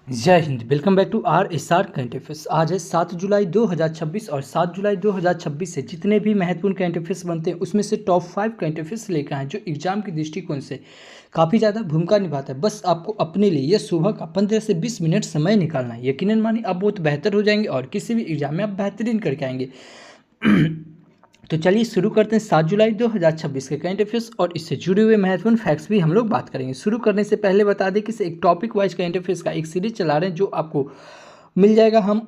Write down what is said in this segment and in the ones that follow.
जय हिंद। Welcome back to R S R current affairs. आज है 7 जुलाई 2026 और 7 जुलाई 2026 से जितने भी महत्वपूर्ण करंट अफेयर्स बनते हैं उसमें से टॉप 5 करंट अफेयर्स लेकर आए जो एग्जाम के दृष्टिकोण से काफ़ी ज़्यादा भूमिका निभाता है। बस आपको अपने लिए यह सुबह का 15 से 20 मिनट समय निकालना है। यकीनन मानिए आप बहुत बेहतर हो जाएंगे और किसी भी एग्जाम में आप बेहतरीन करके आएंगे। तो चलिए शुरू करते हैं 7 जुलाई 2026 के करंट अफेयर्स और इससे जुड़े हुए महत्वपूर्ण फैक्ट्स भी हम लोग बात करेंगे। शुरू करने से पहले बता दें कि एक टॉपिक वाइज करंट अफेयर्स का एक सीरीज चला रहे हैं जो आपको मिल जाएगा। हम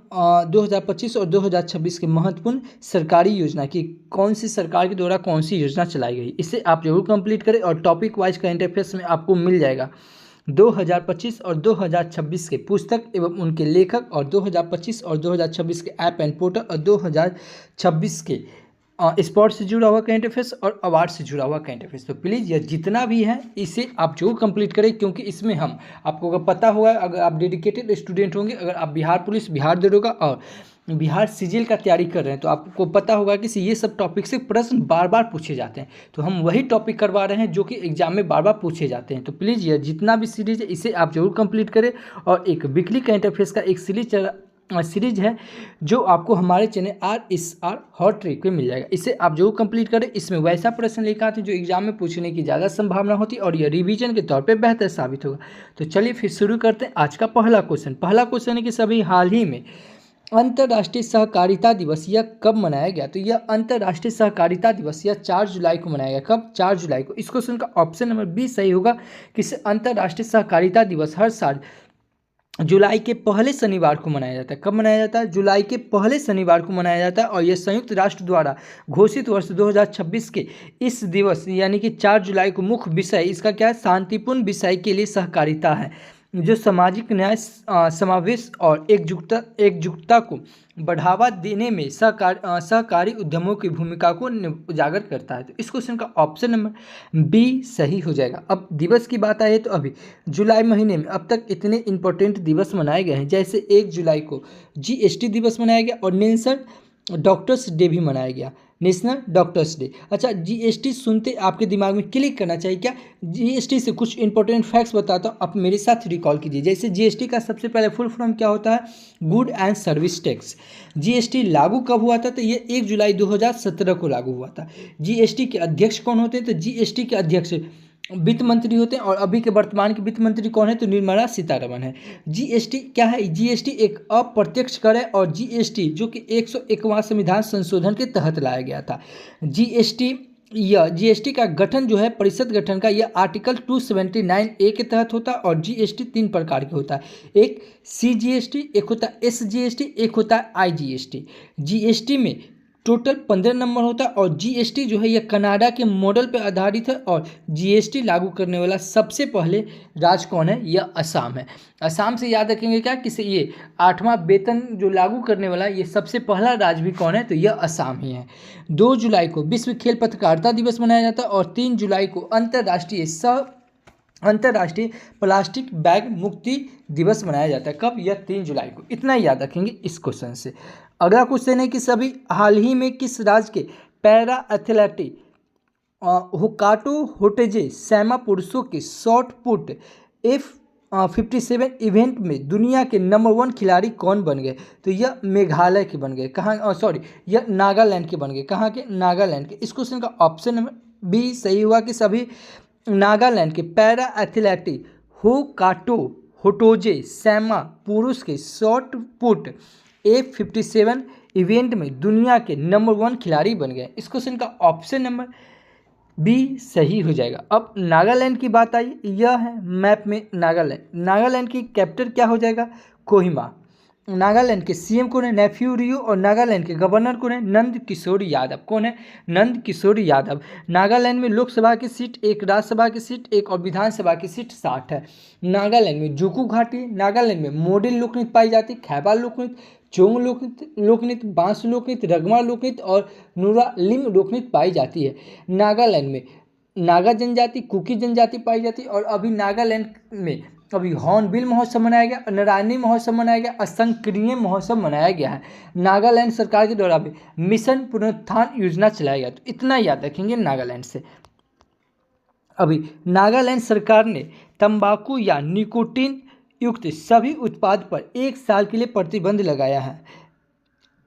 2025 और 2026 के महत्वपूर्ण सरकारी योजना की कौन सी सरकार के द्वारा कौन सी योजना चलाई गई, इसे आप जरूर कंप्लीट करें। और टॉपिक वाइज करंट अफेयर्स में आपको मिल जाएगा 2025 और 2026 के पुस्तक एवं उनके लेखक, और 2025 और 2026 के ऐप एंड पोर्टल, और 2026 के स्पोर्ट्स से जुड़ा हुआ करंट अफेयर्स और अवार्ड से जुड़ा हुआ करंट अफेयर्स। तो प्लीज़ यह जितना भी है इसे आप जरूर कंप्लीट करें, क्योंकि इसमें हम आपको अगर पता होगा, अगर आप डेडिकेटेड स्टूडेंट होंगे, अगर आप बिहार पुलिस, बिहार दरोगा और बिहार सिजिल का तैयारी कर रहे हैं तो आपको पता होगा कि ये सब टॉपिक से प्रश्न बार बार पूछे जाते हैं। तो हम वही टॉपिक करवा रहे हैं जो कि एग्जाम में बार बार पूछे जाते हैं। तो प्लीज़ यह जितना भी सीरीज है इसे आप जरूर कंप्लीट करें। और एक वीकली करंट अफेयर्स का एक सीरीज है जो आपको हमारे चैनल RSR हॉट ट्रिक पे मिल जाएगा, इसे आप जरूर कंप्लीट करें। इसमें वैसा प्रश्न लेकर आते हैं जो एग्जाम में पूछने की ज़्यादा संभावना होती है और यह रिवीजन के तौर पे बेहतर साबित होगा। तो चलिए फिर शुरू करते हैं आज का पहला क्वेश्चन है कि सभी हाल ही में अंतर्राष्ट्रीय सहकारिता दिवस यह कब मनाया गया। तो यह अंतर्राष्ट्रीय सहकारिता दिवस यह 4 जुलाई को मनाया गया। कब? 4 जुलाई को। इस क्वेश्चन का ऑप्शन नंबर बी सही होगा कि अंतर्राष्ट्रीय सहकारिता दिवस हर साल जुलाई के पहले शनिवार को मनाया जाता है। कब मनाया जाता है? जुलाई के पहले शनिवार को मनाया जाता है। और यह संयुक्त राष्ट्र द्वारा घोषित वर्ष 2026 के इस दिवस यानी कि 4 जुलाई को मुख्य विषय इसका क्या है? शांतिपूर्ण विषय के लिए सहकारिता है, जो सामाजिक न्याय, समावेश और एकजुटता को बढ़ावा देने में सहकारी उद्यमों की भूमिका को उजागर करता है। तो इस क्वेश्चन का ऑप्शन नंबर बी सही हो जाएगा। अब दिवस की बात आई तो अभी जुलाई महीने में अब तक इतने इंपॉर्टेंट दिवस मनाए गए हैं, जैसे 1 जुलाई को GST दिवस मनाया गया और नेशनल डॉक्टर्स डे भी मनाया गया, नेशनल डॉक्टर्स डे। अच्छा, GST सुनते आपके दिमाग में क्लिक करना चाहिए क्या? GST से कुछ इंपॉर्टेंट फैक्ट्स बताता हूँ, आप मेरे साथ रिकॉल कीजिए। जैसे GST का सबसे पहले फुल फॉर्म क्या होता है? Good and service tax. GST लागू कब हुआ था? तो ये 1 जुलाई 2017 को लागू हुआ था। GST के अध्यक्ष कौन होते हैं? तो GST के अध्यक्ष वित्त मंत्री होते हैं। और अभी के वर्तमान के वित्त मंत्री कौन है? तो निर्मला सीतारमण है। GST क्या है? GST एक अप्रत्यक्ष कर है और GST जो कि 101वां संविधान संशोधन के तहत लाया गया था। GST का गठन जो है, परिषद गठन का, यह आर्टिकल 279A के तहत होता है। और GST 3 प्रकार के होता है, एक CGST, एक होता है SGST, एक होता है IGST। GST में टोटल 15 नंबर होता है और GST जो है यह कनाडा के मॉडल पर आधारित है। और GST लागू करने वाला सबसे पहले राज्य कौन है? यह असम है। असम से याद रखेंगे क्या कि ये 8वां वेतन जो लागू करने वाला ये सबसे पहला राज्य भी कौन है? तो यह असम ही है। 2 जुलाई को विश्व खेल पत्रकारिता दिवस मनाया जाता है और 3 जुलाई को अंतर्राष्ट्रीय प्लास्टिक बैग मुक्ति दिवस मनाया जाता है। कब? यह 3 जुलाई को। इतना याद रखेंगे इस क्वेश्चन से। अगला क्वेश्चन है कि सभी हाल ही में किस राज्य के पैरा एथलेटिक हुकाटो होटेजे सैमा पुरुषों के शॉट पुट F57 इवेंट में दुनिया के नंबर 1 खिलाड़ी कौन बन गए? तो यह मेघालय के बन गए। कहाँ? यह नागालैंड के बन गए। कहाँ के? नागालैंड के। इस क्वेश्चन का ऑप्शन नंबर बी सही हुआ कि सभी नागालैंड के पैरा एथलेटिक हुकाटो होटोजे सैमा पुरुष के शॉट पुट F57 इवेंट में दुनिया के नंबर 1 खिलाड़ी बन गए। इस क्वेश्चन का ऑप्शन नंबर बी सही हो जाएगा। अब नागालैंड की बात आई, यह है मैप में नागालैंड की कैपिटल क्या हो जाएगा? कोहिमा। नागालैंड के CM कौन है? नेफ्यू रियो। और नागालैंड के गवर्नर कौन है? नंद किशोर यादव। कौन है? नंद किशोर यादव। नागालैंड में लोकसभा की सीट 1, राज्यसभा की सीट 1 और विधानसभा की सीट 60 है। नागालैंड में जुकू घाटी, नागालैंड में मोडेल लोकनृत्य पाई जाती, खैबा लोकनृत्य, चोंग लोकनृत्य, बांस लोकनृत्य, रगमा लोकनृत्य और नुरालिम लोकनृत्य पाई जाती है। नागालैंड में नागा जनजाति, कुकी जनजाति पाई जाती है। और अभी नागालैंड में अभी हॉर्नबिल महोत्सव मनाया गया, नारायणी महोत्सव मनाया गया, असंक्रिय महोत्सव मनाया गया है। नागालैंड सरकार के द्वारा भी मिशन पुनरुत्थान योजना चलाया गया। तो इतना याद रखेंगे नागालैंड से। अभी नागालैंड सरकार ने तंबाकू या निकोटीन युक्त सभी उत्पाद पर 1 साल के लिए प्रतिबंध लगाया है।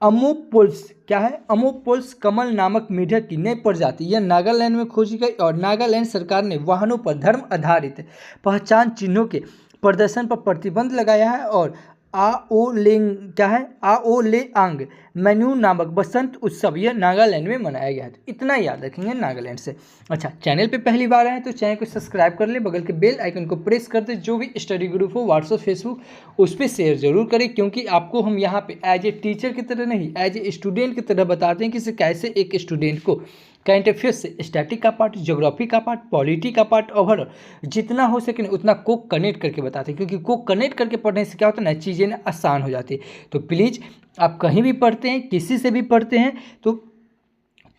अमोपोल्स क्या है? अमोपोल्स कमल नामक मेढक की नई प्रजाति यह नागालैंड में खोजी गई और नागालैंड सरकार ने वाहनों पर धर्म आधारित पहचान चिन्हों के प्रदर्शन पर प्रतिबंध लगाया है और आओलेंग क्या है? आओलेआंग मेन्यू नामक बसंत उत्सव यह नागालैंड में मनाया गया है। तो इतना याद रखेंगे नागालैंड से। अच्छा, चैनल पे पहली बार आए तो चैनल को सब्सक्राइब कर ले, बगल के बेल आइकन को प्रेस कर दे। जो भी स्टडी ग्रुप हो व्हाट्सअप फेसबुक उस पर शेयर जरूर करें, क्योंकि आपको हम यहाँ पे एज ए टीचर की तरह नहीं, एज ए स्टूडेंट की तरह बताते हैं कि कैसे एक स्टूडेंट को करंट अफेयर्स से स्टैटिक का पार्ट, ज्योग्राफी का पार्ट, पॉलिटी का पार्ट, ओवरऑल जितना हो सके उतना को कनेक्ट करके बताते हैं, क्योंकि को कनेक्ट करके पढ़ने से क्या होता है ना, चीज़ें ना आसान हो जाती है। तो प्लीज़ आप कहीं भी पढ़ते हैं, किसी से भी पढ़ते हैं, तो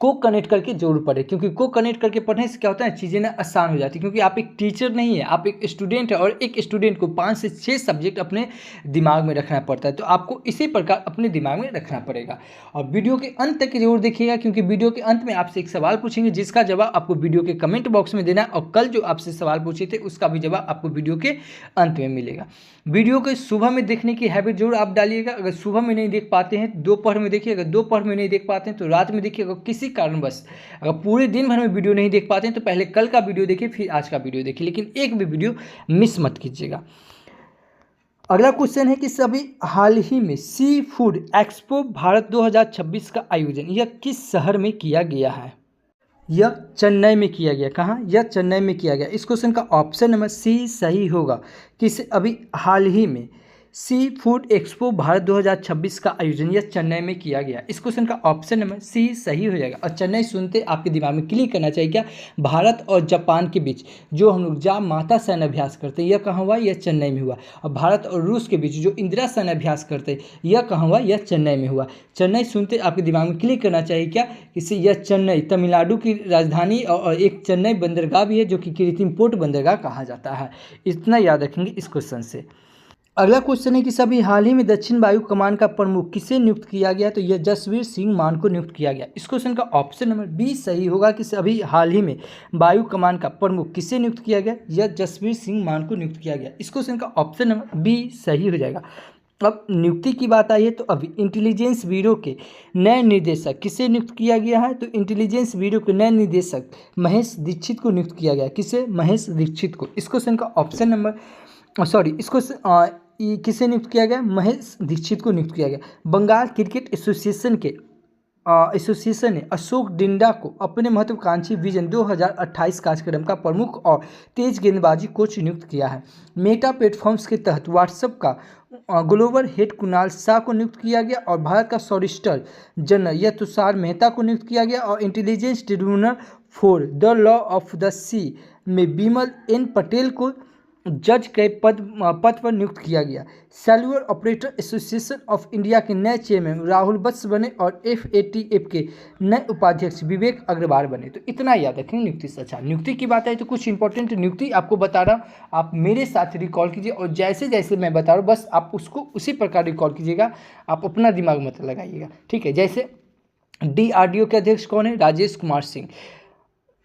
को कनेक्ट करके जरूर पढ़े, क्योंकि को कनेक्ट करके पढ़ने से क्या होता है, चीज़ें ना आसान हो जाती है। क्योंकि आप एक टीचर नहीं है, आप एक स्टूडेंट है, और एक स्टूडेंट को 5 से 6 सब्जेक्ट अपने दिमाग में रखना पड़ता है। तो आपको इसी प्रकार अपने दिमाग में रखना पड़ेगा। और वीडियो के अंत तक जरूर देखिएगा, क्योंकि वीडियो के अंत में आपसे एक सवाल पूछेंगे, जिसका जवाब आपको वीडियो के कमेंट बॉक्स में देना है। और कल जो आपसे सवाल पूछे थे उसका भी जवाब आपको वीडियो के अंत में मिलेगा। वीडियो को सुबह में देखने की हैबिट जरूर आप डालिएगा। अगर सुबह में नहीं देख पाते हैं दोपहर में देखिए, अगर दोपहर में नहीं देख पाते हैं तो रात में देखिए। अगर किसी कारणवश अगर पूरे दिन भर में वीडियो नहीं देख पाते हैं तो पहले कल का वीडियो देखिए, फिर आज का वीडियो देखिए, लेकिन एक भी वीडियो मिस मत कीजिएगा। अगला क्वेश्चन है कि सभी हाल ही में सी फूड एक्सपो भारत 2026 का आयोजन यह किस शहर में किया गया है? यह चेन्नई में किया गया। कहाँ? यह चेन्नई में किया गया। इस क्वेश्चन का ऑप्शन नंबर सी सही होगा। किस अभी हाल ही में सी फूड एक्सपो भारत 2026 का आयोजन यह चेन्नई में किया गया। इस क्वेश्चन का ऑप्शन नंबर सी सही हो जाएगा। और चेन्नई सुनते आपके दिमाग में क्लिक करना चाहिए क्या? भारत और जापान के बीच जो हम लोग जहाँ माता सैन्य अभ्यास करते हैं यह कहाँ हुआ? यह चेन्नई में हुआ। और भारत और रूस के बीच जो इंदिरा सैन्य अभ्यास करते हैं यह कहाँ हुआ? यह चेन्नई में हुआ। चेन्नई सुनते आपके दिमाग में क्लिक करना चाहिए क्या? इससे यह चेन्नई तमिलनाडु की राजधानी और एक चेन्नई बंदरगाह भी है, जो कि कृत्रिम पोर्ट बंदरगाह कहा जाता है। इतना याद रखेंगे इस क्वेश्चन से। अगला क्वेश्चन है कि सभी हाल ही में दक्षिण वायु कमान का प्रमुख किसे नियुक्त किया गया? तो यह जसवीर सिंह मान को नियुक्त किया गया। इस क्वेश्चन का ऑप्शन नंबर बी सही होगा कि सभी हाल ही में वायु कमान का प्रमुख किसे नियुक्त किया गया? यह जसवीर सिंह मान को नियुक्त किया गया। इस क्वेश्चन का ऑप्शन नंबर बी सही हो जाएगा। अब नियुक्ति की बात आई है तो अभी इंटेलिजेंस ब्यूरो के नए निदेशक किसे नियुक्त किया गया है? तो इंटेलिजेंस ब्यूरो के नए निदेशक महेश दीक्षित को नियुक्त किया गया। किसे? महेश दीक्षित को। इस क्वेश्चन का ऑप्शन नंबर इसको किसे नियुक्त किया गया? महेश दीक्षित को नियुक्त किया गया। बंगाल क्रिकेट एसोसिएशन ने अशोक डिंडा को अपने महत्वाकांक्षी विजन 2028 कार्यक्रम का प्रमुख और तेज गेंदबाजी कोच नियुक्त किया है। मेटा प्लेटफॉर्म्स के तहत व्हाट्सएप का ग्लोबल हेड कुणाल शाह को नियुक्त किया गया और भारत का सॉलिसिटर जनरल तुषार मेहता को नियुक्त किया गया। और intelligence tribunal for the law of the sea में बिमल एन पटेल को जज के पद पर नियुक्त किया गया। Cellular operator association of India के नए चेयरमैन राहुल वत्स बने और FATF के नए उपाध्यक्ष विवेक अग्रवाल बने। तो इतना याद रखेंगे नियुक्ति से। अच्छा, नियुक्ति की बात है तो कुछ इंपॉर्टेंट नियुक्ति आपको बता रहा हूँ, आप मेरे साथ रिकॉल कीजिए और जैसे जैसे मैं बता रहा हूँ बस आप उसको उसी प्रकार रिकॉल कीजिएगा, आप अपना दिमाग मत लगाइएगा, ठीक है। जैसे DRDO के अध्यक्ष कौन है? राजेश कुमार सिंह।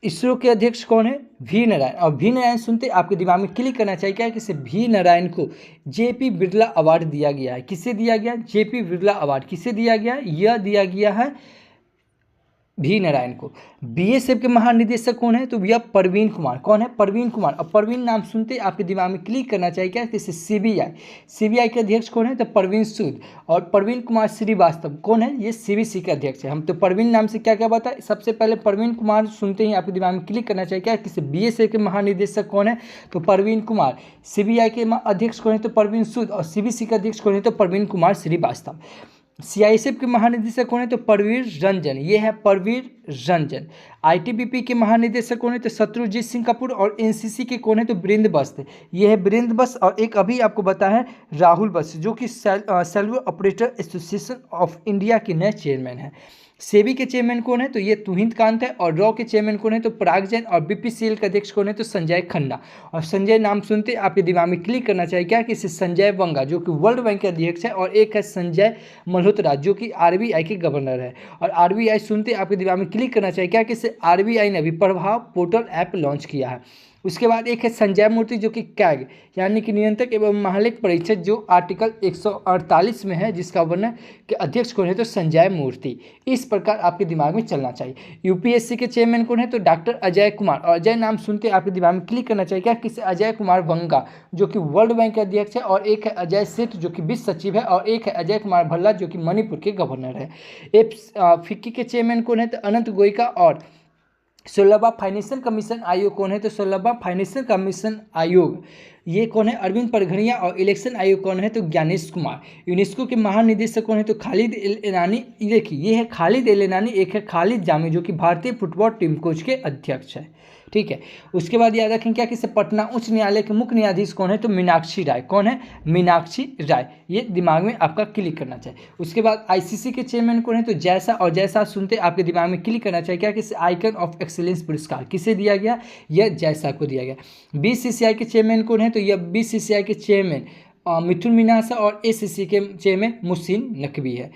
इसरो के अध्यक्ष कौन है? V नारायण। और V नारायण सुनते आपके दिमाग में क्लिक करना चाहिए क्या? किसे? V नारायण को JP बिरला अवार्ड दिया गया है। किसे दिया गया? JP बिरला अवार्ड किसे दिया गया? यह दिया गया है V नारायण को। BSF के महानिदेशक कौन है? तो यह प्रवीण कुमार। कौन है? प्रवीण कुमार। और प्रवीण नाम सुनते आपके दिमाग में क्लिक करना चाहिए क्या? जैसे CBI के अध्यक्ष कौन है? तो प्रवीण सूद। और प्रवीण कुमार श्रीवास्तव कौन है? ये CBC के अध्यक्ष है। हम तो प्रवीण नाम से क्या क्या बताए? सबसे पहले प्रवीण कुमार सुनते ही आपके दिमाग में क्लिक करना चाहिए क्या? किसी BSF के महानिदेशक कौन है? तो प्रवीण कुमार। CBI के अध्यक्ष कौन है? तो प्रवीण सूद। और CBC के अध्यक्ष कौन है? तो प्रवीण कुमार श्रीवास्तव। CISF के महानिदेशक कौन है? तो परवीर रंजन। ये है परवीर रंजन। ITBP के महानिदेशक कौन है? तो शत्रुजीत सिंह कपूर। और NCC के कौन है? तो वीरेंद्र बस। ये है वीरेंद्र बस। और एक अभी आपको बताया है राहुल बस, जो कि cellular operator association of India के नए चेयरमैन हैं। सेबी के चेयरमैन कौन है? तो ये तुहिंत कांत है। और रॉ के चेयरमैन कौन है? तो पराग जैन। और BPCL के अध्यक्ष कौन है? तो संजय खन्ना। और संजय नाम सुनते आपके दिमाग में क्लिक करना चाहिए क्या? कि संजय वंगा, जो कि वर्ल्ड बैंक के अध्यक्ष है। और एक है संजय मल्होत्रा, जो कि RBI के गवर्नर है। और RBI सुनते आपके दिमाग में क्लिक करना चाहिए क्या? कि RBI ने अभी प्रभाव पोर्टल ऐप लॉन्च किया है। उसके बाद एक है संजय मूर्ति जो कि कैग यानी कि नियंत्रक एवं महालेख परीक्षक, जो आर्टिकल 148 में है, जिसका वर्णन के अध्यक्ष कौन है तो संजय मूर्ति। इस प्रकार आपके दिमाग में चलना चाहिए। यूपीएससी के चेयरमैन कौन है तो डॉक्टर अजय कुमार, और अजय नाम सुनते आपके दिमाग में क्लिक करना चाहिए क्या, किसी अजय कुमार वंगा जो कि वर्ल्ड बैंक के अध्यक्ष है, और एक है अजय सेठ जो कि वित्त सचिव है, और एक है अजय कुमार भल्ला जो कि मणिपुर के गवर्नर है। फिक्की के चेयरमैन कौन है तो अनंत गोयका, और 16वां फाइनेंशियल कमीशन आयोग कौन है तो 16वां फाइनेंशियल कमीशन आयोग ये कौन है अरविंद परघड़िया, और इलेक्शन आयोग कौन है तो ज्ञानेश कुमार। यूनेस्को के महानिदेशक कौन है तो खालिद एल एनानी। देखिए ये है खालिद एल एनानी, एक है खालिद जामी जो कि भारतीय फुटबॉल टीम कोच के अध्यक्ष है। ठीक है, उसके बाद याद रखें क्या कि पटना उच्च न्यायालय के मुख्य न्यायाधीश कौन है तो मीनाक्षी राय। कौन है मीनाक्षी राय, ये दिमाग में आपका क्लिक करना चाहिए। उसके बाद आईसीसी के चेयरमैन कौन है तो जैसा, और जैसा सुनते आपके दिमाग में क्लिक करना चाहिए क्या कि आइकन ऑफ एक्सीलेंस पुरस्कार किसे दिया गया, यह जैसा को दिया गया। बीसीसीआई के चेयरमैन कौन है तो यह बीसीसीआई के चेयरमैन मिथुन मीनासा, और एसीसी के चेयरमैन मुहसिन नकवी है।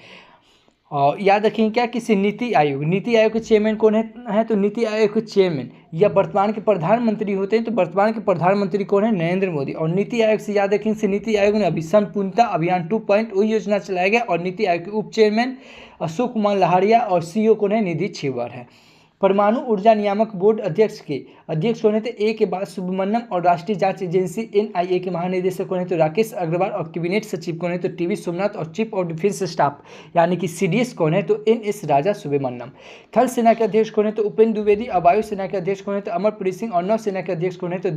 और याद रखेंगे क्या किसी नीति आयोग के चेयरमैन कौन है तो नीति आयोग के चेयरमैन या वर्तमान के प्रधानमंत्री होते हैं, तो वर्तमान के प्रधानमंत्री कौन है नरेंद्र मोदी। और नीति आयोग से याद रखेंगे से नीति आयोग ने अभी संपूर्णता अभियान 2.0 योजना चलाया गया, और नीति आयोग के उप चेयरमैन अशोक कुमार लहारिया, और सीईओ कौन है निधि छिवर है। परमाणु ऊर्जा नियामक बोर्ड अध्यक्ष कौन है तो ए के बाद सुब्रमण्यम, और राष्ट्रीय जांच एजेंसी एनआईए के महानिदेशक कौन है तो राकेश अग्रवाल, और कैबिनेट सचिव कौन है तो टीवी सोमनाथ, और चीफ ऑफ डिफेंस स्टाफ यानी कि सीडीएस कौन है तो एनएस राजा सुब्रमण्यम। थल सेना के अध्यक्ष कौन है तो उपेंद्र द्विवेदी, और वायु सेना के अध्यक्ष कौन है तो अमरप्रीत सिंह, और नौ सेना के अध्यक्ष कौन है तो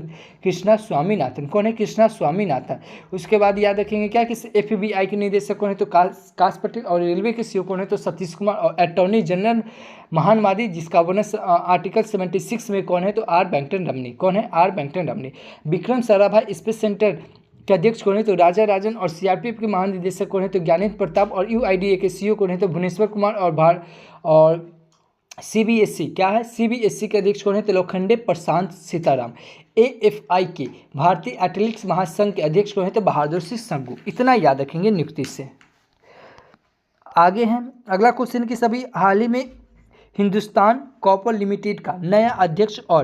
कृष्णा स्वामीनाथन। कौन है कृष्णा स्वामीनाथन। उसके बाद याद रखेंगे क्या कि एफबीआई के निदेशक कौन है तो काश पटेल, और रेलवे के सीईओ कौन है तो सतीश कुमार, और अटॉर्नी जनरल महानवादी जिसका वर्णन आर्टिकल 76 में कौन है तो आर वेंकटन रमनी। कौन है R Venkatan Ramani. Vikram Sarabhai space centre के अध्यक्ष कौन है तो राजा राजन, और सीआरपीएफ के महानिदेशक कौन है तो ज्ञानेंद्र प्रताप, और यूआईडीए के सीईओ कौन है तो भुवनेश्वर कुमार, और सीबीएसई क्या है सीबीएसई के अध्यक्ष कौन है तो लोखंडे प्रशांत सीताराम। एएफआई के भारतीय एथलेटिक्स महासंघ के अध्यक्ष कौन है तो बहादुर सिंह संगू। इतना याद रखेंगे नियुक्ति से। आगे हैं अगला क्वेश्चन कि सभी हाल ही में हिंदुस्तान कॉपर लिमिटेड का नया अध्यक्ष और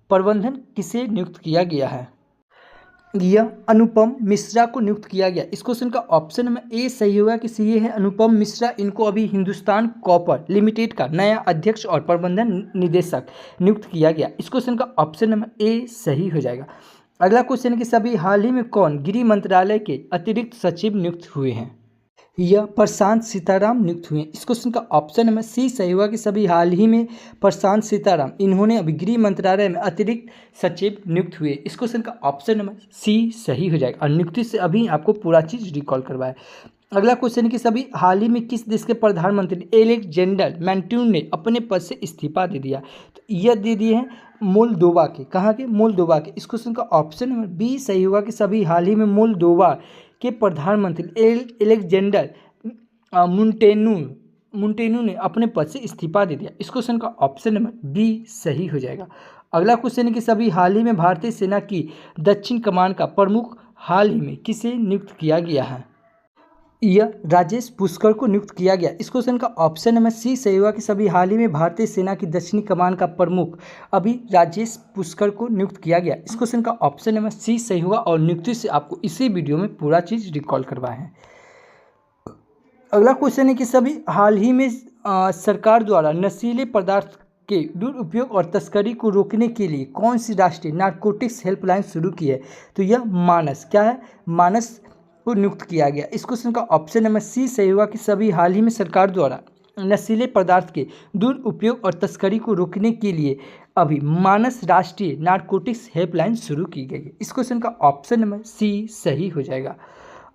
प्रबंधन किसे नियुक्त किया गया है। यह अनुपम मिश्रा को नियुक्त किया गया। इस क्वेश्चन का ऑप्शन में ए सही होगा कि ये है अनुपम मिश्रा। इनको अभी हिंदुस्तान कॉपर लिमिटेड का नया अध्यक्ष और प्रबंधन निदेशक नियुक्त किया गया। इस क्वेश्चन का ऑप्शन में ए सही हो जाएगा। अगला क्वेश्चन कि सभी हाल ही में कौन गृह मंत्रालय के अतिरिक्त सचिव नियुक्त हुए हैं। यह प्रशांत सीताराम नियुक्त हुए। इस क्वेश्चन का ऑप्शन में सी सही हुआ कि सभी हाल ही में प्रशांत सीताराम इन्होंने अभी गृह मंत्रालय में अतिरिक्त सचिव नियुक्त हुए। इस क्वेश्चन का ऑप्शन में सी सही हो जाएगा। और नियुक्ति से अभी आपको पूरा चीज़ रिकॉल करवाए। अगला क्वेश्चन कि सभी हाल ही में किस देश के प्रधानमंत्री एलेक्जेंडर मैंट्यून ने अपने पद से इस्तीफा दे दिया। तो यह दे दिए हैं मोल्दोवा के। कहाँ के मोल्दोवा के। इस क्वेश्चन का ऑप्शन में बी सही होगा कि सभी हाल ही में मोल्दोवा के प्रधानमंत्री एलेक्जेंडर मुंटेनू ने अपने पद से इस्तीफा दे दिया। इस क्वेश्चन का ऑप्शन नंबर बी सही हो जाएगा। अगला क्वेश्चन है कि सभी हाल ही में भारतीय सेना की दक्षिण कमान का प्रमुख हाल ही में किसे नियुक्त किया गया है। यह राजेश पुष्कर को नियुक्त किया गया। इस क्वेश्चन का ऑप्शन नंबर सी सही होगा कि सभी हाल ही में भारतीय सेना की दक्षिणी कमान का प्रमुख अभी राजेश पुष्कर को नियुक्त किया गया। इस क्वेश्चन का ऑप्शन नंबर सी सही होगा। और नियुक्ति से आपको इसी वीडियो में पूरा चीज़ रिकॉल करवाए हैं। अगला क्वेश्चन है कि सभी हाल ही में सरकार द्वारा नशीले पदार्थ के दुरुपयोग और तस्करी को रोकने के लिए कौन सी राष्ट्रीय नारकोटिक्स हेल्पलाइन शुरू की है। तो यह मानस क्या है मानस को नियुक्त किया गया। इस क्वेश्चन का ऑप्शन नंबर सी सही होगा कि सभी हाल ही में सरकार द्वारा नशीले पदार्थ के दुरुपयोग और तस्करी को रोकने के लिए अभी मानस राष्ट्रीय नारकोटिक्स हेल्पलाइन शुरू की गई है। इस क्वेश्चन का ऑप्शन नंबर सी सही हो जाएगा।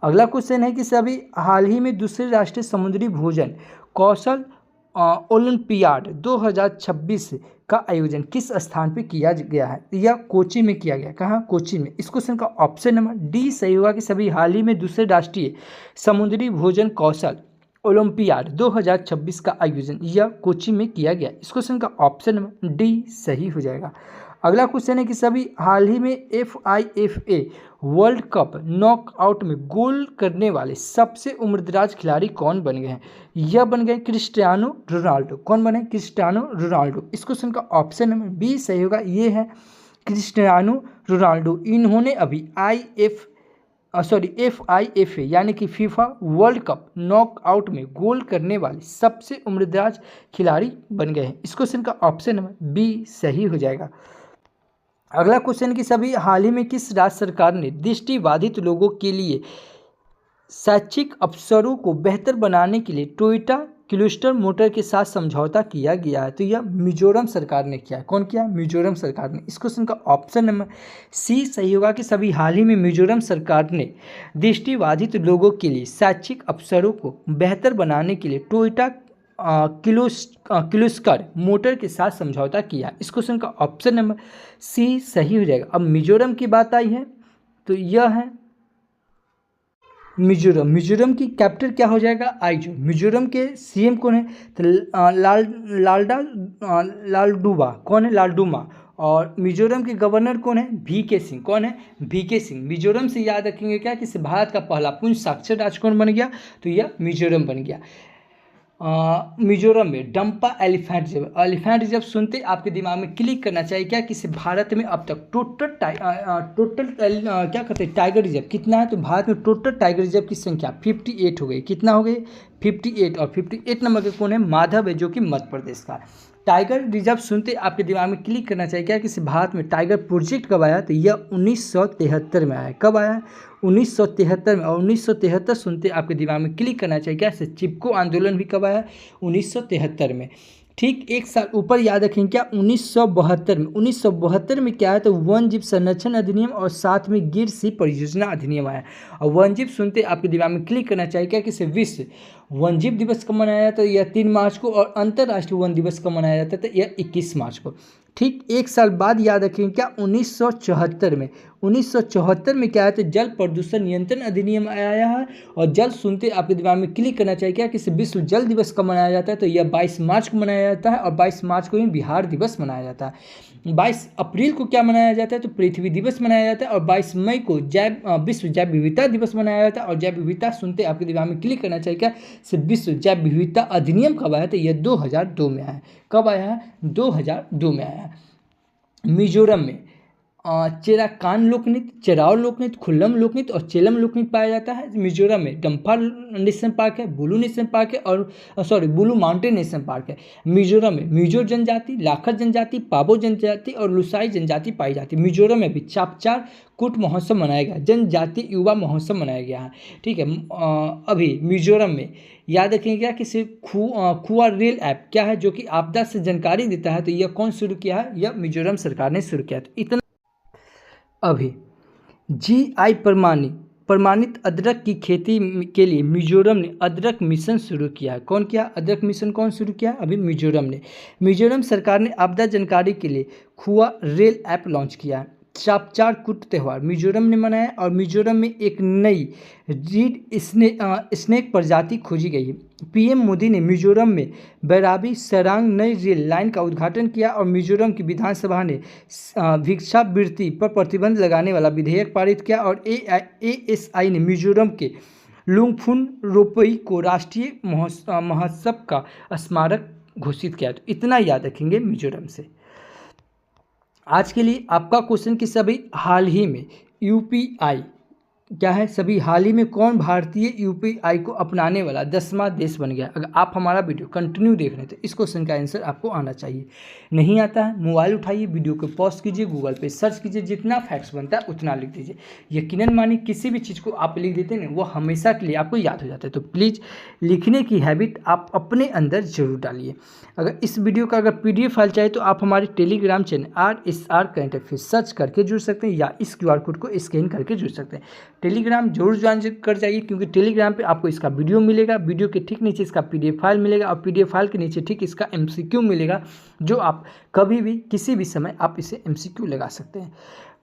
अगला क्वेश्चन है कि सभी हाल ही में दूसरे राष्ट्रीय समुद्री भोजन कौशल ओलंपियाड 2026 का आयोजन किस स्थान पर किया गया है। यह कोची में किया गया। कहाँ कोची में। इस क्वेश्चन का ऑप्शन नंबर डी सही होगा कि सभी हाल ही में दूसरे राष्ट्रीय समुद्री भोजन कौशल ओलंपियाड 2026 का आयोजन यह कोची में किया गया। इस क्वेश्चन का ऑप्शन नंबर डी सही हो जाएगा। अगला क्वेश्चन है कि सभी हाल ही में FIFA वर्ल्ड कप नॉकआउट में गोल करने वाले सबसे उम्रदराज खिलाड़ी कौन बन गए हैं। यह बन गए क्रिस्टियानो रोनाल्डो। कौन बने क्रिस्टियानो रोनाल्डो। इस क्वेश्चन का ऑप्शन नंबर बी सही होगा। ये है क्रिस्टियानो रोनाल्डो, इन्होंने अभी FIFA यानी कि फीफा वर्ल्ड कप नॉकआउट में गोल करने वाले सबसे उम्रदराज खिलाड़ी बन गए हैं। इस क्वेश्चन का ऑप्शन नंबर बी सही हो जाएगा। अगला क्वेश्चन कि सभी हाल ही में किस राज्य सरकार ने दृष्टिबाधित लोगों के लिए शैक्षिक अवसरों को बेहतर बनाने के लिए टोयोटा क्लस्टर मोटर के साथ समझौता किया गया है? तो यह मिजोरम सरकार ने किया है। कौन किया? मिजोरम सरकार ने। इस क्वेश्चन का ऑप्शन नंबर सी सही होगा कि सभी हाल ही में मिजोरम सरकार ने दृष्टिबाधित लोगों के लिए शैक्षिक अवसरों को बेहतर बनाने के लिए टोयोटा क्लस्टर मोटर के साथ समझौता किया। इस क्वेश्चन का ऑप्शन नंबर सी सही हो जाएगा। अब मिजोरम की बात आई है तो यह है मिजोरम। मिजोरम की कैपिटल क्या हो जाएगा? आइजोल। मिजोरम के सीएम कौन है? तो लालडुबा। कौन है? लालडुमा। और मिजोरम के गवर्नर कौन है? वीके सिंह। कौन है? वीके सिंह। मिजोरम से याद रखेंगे क्या कि भारत का पहला पूर्ण साक्षर राज्य कौन बन गया? तो यह मिजोरम बन गया। मिजोरम में डंपा एलिफेंट रिजर्व सुनते आपके दिमाग में क्लिक करना चाहिए क्या कि भारत में अब तक टोटल क्या कहते हैं टाइगर रिजर्व कितना है? तो भारत में टोटल टाइगर रिजर्व की संख्या 58 हो गई। कितना हो गई? 58। और 58 नंबर के कौन है? माधव है, जो कि मध्य प्रदेश का। टाइगर रिजर्व सुनते आपके दिमाग में क्लिक करना चाहिए क्या कि भारत में टाइगर प्रोजेक्ट कब आया? तो यह 1973 में आया। कब आया? 1973 में। और 1973 सुनते आपके दिमाग में क्लिक करना चाहिए क्या? चिपको आंदोलन भी कब आया? 1973 में। ठीक एक साल ऊपर याद रखेंगे क्या? 1972 में। 1972 में क्या है? तो वन जीव संरक्षण अधिनियम और साथ में गिर सी परियोजना अधिनियम आया। और वन जीव सुनते आपके दिमाग में क्लिक करना चाहिए क्या कि विश्व वन जीव दिवस कब मनाया जाता है? यह 3 मार्च को। और अंतर्राष्ट्रीय वन दिवस कब मनाया जाता है? तो यह 21 मार्च को। ठीक एक साल बाद याद रखेंगे क्या? 1974 में। 1974 में क्या है? तो जल प्रदूषण नियंत्रण अधिनियम आया है। और जल सुनते आपके दिमाग में क्लिक करना चाहिए क्या कि विश्व जल दिवस कब मनाया जाता है? तो यह 22 मार्च को मनाया जाता है। और 22 मार्च को ही बिहार दिवस मनाया जाता है। 22 अप्रैल को क्या मनाया जाता है? तो पृथ्वी दिवस मनाया जाता है। और 22 मई को विश्व जैव विविधता दिवस मनाया जाता है। और जैव विविधता सुनते आपके दिमाग में क्लिक करना चाहिए क्या? विश्व जैव विविधता अधिनियम कब आया? तो यह 2002 में आया। कब आया है? 2002 में आया। मिजोरम में चेराकान लोकनृत्य, चेराव लोकनृत्य, खुल्लम लोकनृत्य और चेलम लोकनृत्य पाया जाता है। मिजोरम में डंफा नेशनल पार्क है, बुलू नेशनल पार्क है और बुलू माउंटेन नेशनल पार्क है। मिजोरम में मिजो जनजाति, लाखर जनजाति, पाबो जनजाति और लुसाई जनजाति पाई जाती है। मिजोरम में भी चापचार कूट महोत्सव मनाया गया, जनजातीय युवा महोत्सव मनाया गया है। ठीक है। अभी मिजोरम में याद रखेंगे क्या कि खुआ रेल ऐप क्या है जो कि आपदा से जानकारी देता है? तो यह कौन शुरू किया है? यह मिजोरम सरकार ने शुरू किया। तो इतना अभी GI प्रमाणित अदरक की खेती के लिए मिजोरम ने अदरक मिशन शुरू किया है। कौन किया? अदरक मिशन कौन शुरू किया? अभी मिजोरम ने। मिजोरम सरकार ने आपदा जानकारी के लिए खुआ रेल ऐप लॉन्च किया है। चापचार कूट त्यौहार मिजोरम ने मनाया। और मिजोरम में एक नई रीड स्नेक प्रजाति खोजी गई है। PM मोदी ने मिजोरम में बैराबी सरांग नई रेल लाइन का उद्घाटन किया। और मिजोरम की विधानसभा ने भिक्षावृत्ति पर प्रतिबंध लगाने वाला विधेयक पारित किया। और ASI ने मिजोरम के लुंगफुन रोपई को राष्ट्रीय महोत्सव का स्मारक घोषित किया। तो इतना याद रखेंगे मिजोरम से। आज के लिए आपका क्वेश्चन कि सभी हाल ही में UPI क्या है? सभी हाल ही में कौन भारतीय UPI को अपनाने वाला 10वां देश बन गया? अगर आप हमारा वीडियो कंटिन्यू देख रहे हैं तो इस क्वेश्चन का आंसर आपको आना चाहिए। नहीं आता है, मोबाइल उठाइए, वीडियो को पॉज कीजिए, गूगल पे सर्च कीजिए, जितना फैक्ट्स बनता है उतना लिख दीजिए। यकीनन मानिए किसी भी चीज़ को आप लिख देते हैं ना, वो हमेशा के लिए आपको याद हो जाता है। तो प्लीज़ लिखने की हैबिट आप अपने अंदर जरूर डालिए। अगर इस वीडियो का अगर PDF फाइल चाहिए तो आप हमारे Telegram channel RSR current affairs search करके जुड़ सकते हैं या इस QR कोड को स्कैन करके जुड़ सकते हैं। टेलीग्राम जरूर ज्वाइन कर जाइए क्योंकि टेलीग्राम पे आपको इसका वीडियो मिलेगा, वीडियो के ठीक नीचे इसका PDF फाइल मिलेगा और PDF फाइल के नीचे ठीक इसका MCQ मिलेगा जो आप कभी भी किसी भी समय आप इसे MCQ लगा सकते हैं।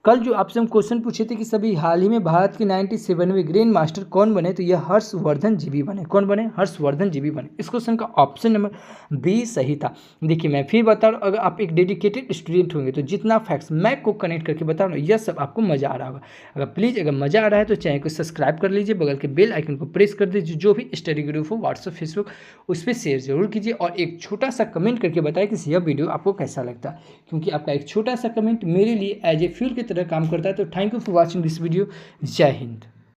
कल जो आपसे हम क्वेश्चन पूछे थे कि सभी हाल ही में भारत के 97वें ग्रैंड मास्टर कौन बने, तो यह हर्षवर्धन जी भी बने। कौन बने? हर्षवर्धन जी भी बने। इस क्वेश्चन का ऑप्शन नंबर बी सही था। देखिए मैं फिर बता रहा हूँ, अगर आप एक डेडिकेटेड स्टूडेंट होंगे तो जितना फैक्ट्स मैं को कनेक्ट करके बता रहा हूँ यह सब आपको मजा आ रहा होगा। अगर प्लीज़ अगर मजा आ रहा है तो चैनल को सब्सक्राइब कर लीजिए, बगल के बेल आइकन को प्रेस कर दीजिए, जो भी स्टडी ग्रुप हो व्हाट्सएप फेसबुक उस पर शेयर जरूर कीजिए, और एक छोटा सा कमेंट करके बताएं कि यह वीडियो आपको कैसा लगता है, क्योंकि आपका एक छोटा सा कमेंट मेरे लिए एज ए फ्यूल की तरह काम करता है। तो thank you for watching this video. जय हिंद।